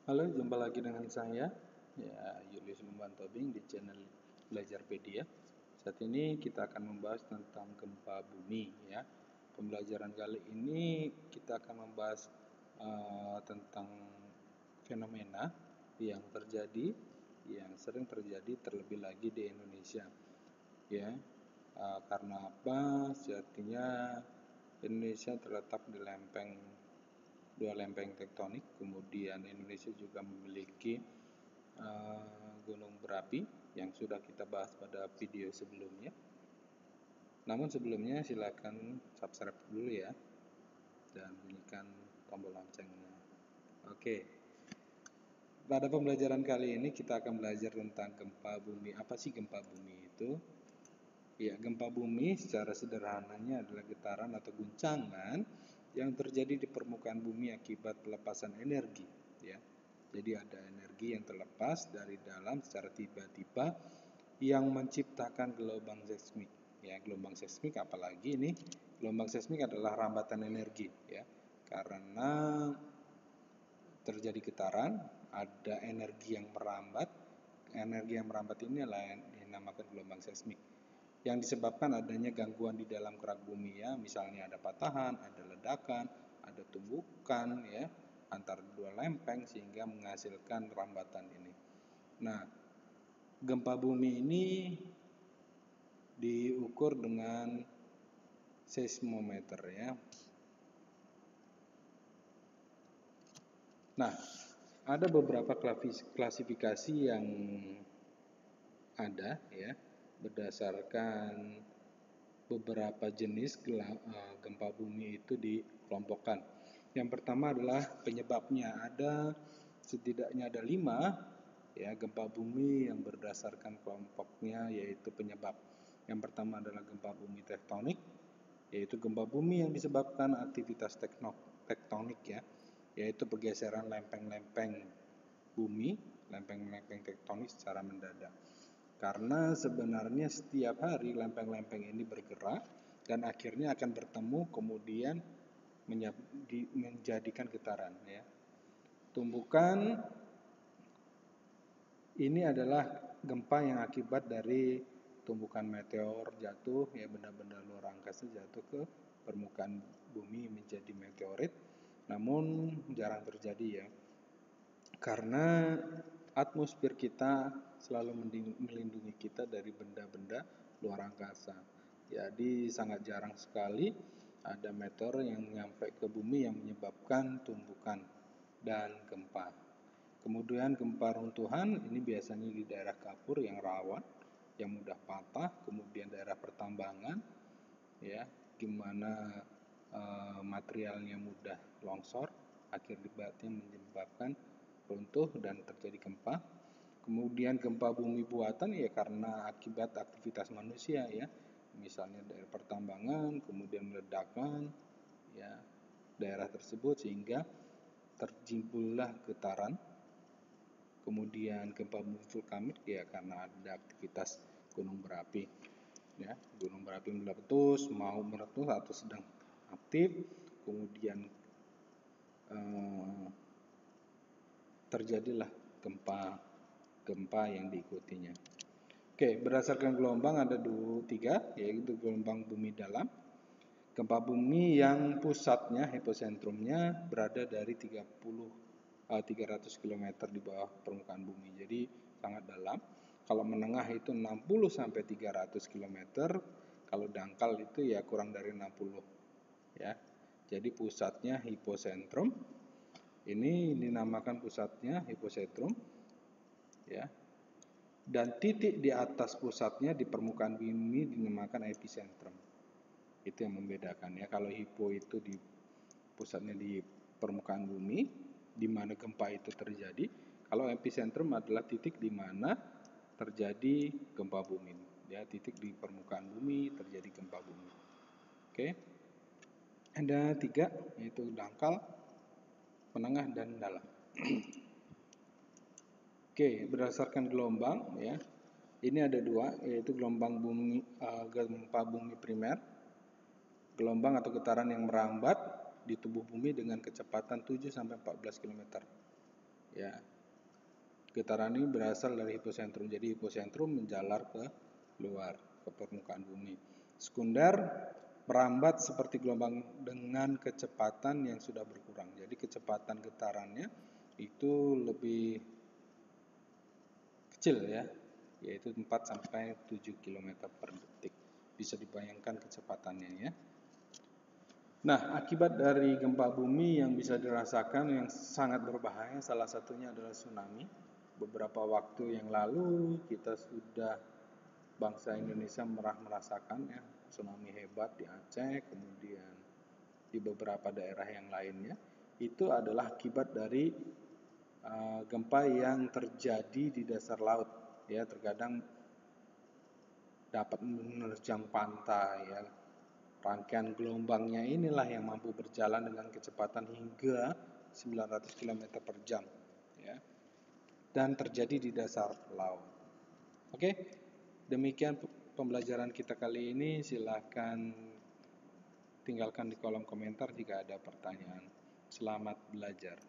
Halo, jumpa lagi dengan saya, Julius Lumban Tobing di channel Belajarpedia. Saat ini kita akan membahas tentang gempa bumi, ya. Pembelajaran kali ini kita akan membahas tentang fenomena yang terjadi, yang sering terjadi terlebih lagi di Indonesia, ya. Karena apa? Artinya Indonesia terletak di dua lempeng tektonik, kemudian Indonesia juga memiliki gunung berapi yang sudah kita bahas pada video sebelumnya. Namun sebelumnya silakan subscribe dulu ya dan bunyikan tombol loncengnya. Oke. Pada pembelajaran kali ini kita akan belajar tentang gempa bumi. Apa sih gempa bumi itu? Ya, gempa bumi secara sederhananya adalah getaran atau guncangan yang terjadi di permukaan bumi akibat pelepasan energi, ya. Jadi ada energi yang terlepas dari dalam secara tiba-tiba yang menciptakan gelombang seismik. Ya, gelombang seismik apalagi ini? Gelombang seismik adalah rambatan energi, ya. Karena terjadi getaran, ada energi yang merambat. Energi yang merambat ini adalah yang dinamakan gelombang seismik, yang disebabkan adanya gangguan di dalam kerak bumi, ya. Misalnya ada patahan, ada ledakan, ada tumbukan, ya, antara dua lempeng sehingga menghasilkan rambatan ini. Nah, gempa bumi ini diukur dengan seismometer, ya. Nah, ada beberapa klasifikasi yang ada, ya, berdasarkan beberapa jenis gempa bumi itu dikelompokkan. Yang pertama adalah penyebabnya. Setidaknya ada 5, ya, gempa bumi yang berdasarkan kelompoknya, yaitu penyebab. Yang pertama adalah gempa bumi tektonik, yaitu gempa bumi yang disebabkan aktivitas tektonik, ya, yaitu pergeseran lempeng-lempeng bumi, lempeng-lempeng tektonik secara mendadak. Karena sebenarnya setiap hari lempeng-lempeng ini bergerak dan akhirnya akan bertemu kemudian menjadikan getaran, ya. Tumbukan ini adalah gempa yang akibat dari tumbukan meteor jatuh, ya, benda-benda luar angkasa jatuh ke permukaan bumi menjadi meteorit. Namun jarang terjadi, ya. Karena atmosfer kita selalu melindungi kita dari benda-benda luar angkasa. Jadi sangat jarang sekali ada meteor yang nyampe ke bumi yang menyebabkan tumbukan dan gempa. Kemudian gempa runtuhan ini biasanya di daerah kapur yang rawan, yang mudah patah, kemudian daerah pertambangan, ya, gimana materialnya mudah longsor, akibatnya menyebabkan runtuh dan terjadi gempa. Kemudian gempa bumi buatan, ya, karena akibat aktivitas manusia, ya, misalnya daerah pertambangan, kemudian ledakan, ya, daerah tersebut sehingga terjibullah getaran. Kemudian gempa bumi vulkanik, ya, karena ada aktivitas gunung berapi, ya, gunung berapi meletus, mau meletus atau sedang aktif, kemudian terjadilah gempa yang diikutinya. Oke, berdasarkan gelombang ada 3, yaitu gelombang bumi dalam, gempa bumi yang pusatnya, hiposentrumnya berada dari 300 km di bawah permukaan bumi, jadi sangat dalam. Kalau menengah itu 60 sampai 300 km, kalau dangkal itu ya kurang dari 60, ya. Jadi pusatnya hiposentrum. Ini dinamakan pusatnya hiposentrum, ya. Dan titik di atas pusatnya di permukaan bumi dinamakan epicentrum. Itu yang membedakan, ya. Kalau hipo itu di pusatnya di permukaan bumi di mana gempa itu terjadi. Kalau epicentrum adalah titik di mana terjadi gempa bumi, ya, titik di permukaan bumi terjadi gempa bumi. Oke. Ada 3, yaitu dangkal, menengah, dan dalam. Oke, berdasarkan gelombang, ya, ini ada 2, yaitu gelombang bumi, gempa bumi primer, gelombang atau getaran yang merambat di tubuh bumi dengan kecepatan 7 sampai 14 km. Ya, getaran ini berasal dari hipocentrum. Jadi hipocentrum menjalar ke luar, ke permukaan bumi. Sekunder merambat seperti gelombang dengan kecepatan yang sudah berkurang. Jadi kecepatan getarannya itu lebih kecil ya, yaitu 4 sampai 7 km per detik. Bisa dibayangkan kecepatannya ya. Nah, akibat dari gempa bumi yang bisa dirasakan yang sangat berbahaya, salah satunya adalah tsunami. Beberapa waktu yang lalu kita sudah, bangsa Indonesia merasakan ya tsunami hebat di Aceh, kemudian di beberapa daerah yang lainnya. Itu adalah akibat dari gempa yang terjadi di dasar laut ya, terkadang dapat menerjang pantai ya. Rangkaian gelombangnya inilah yang mampu berjalan dengan kecepatan hingga 900 km per jam ya, dan terjadi di dasar laut. Oke, demikian pembelajaran kita kali ini. Silahkan tinggalkan di kolom komentar jika ada pertanyaan. Selamat belajar.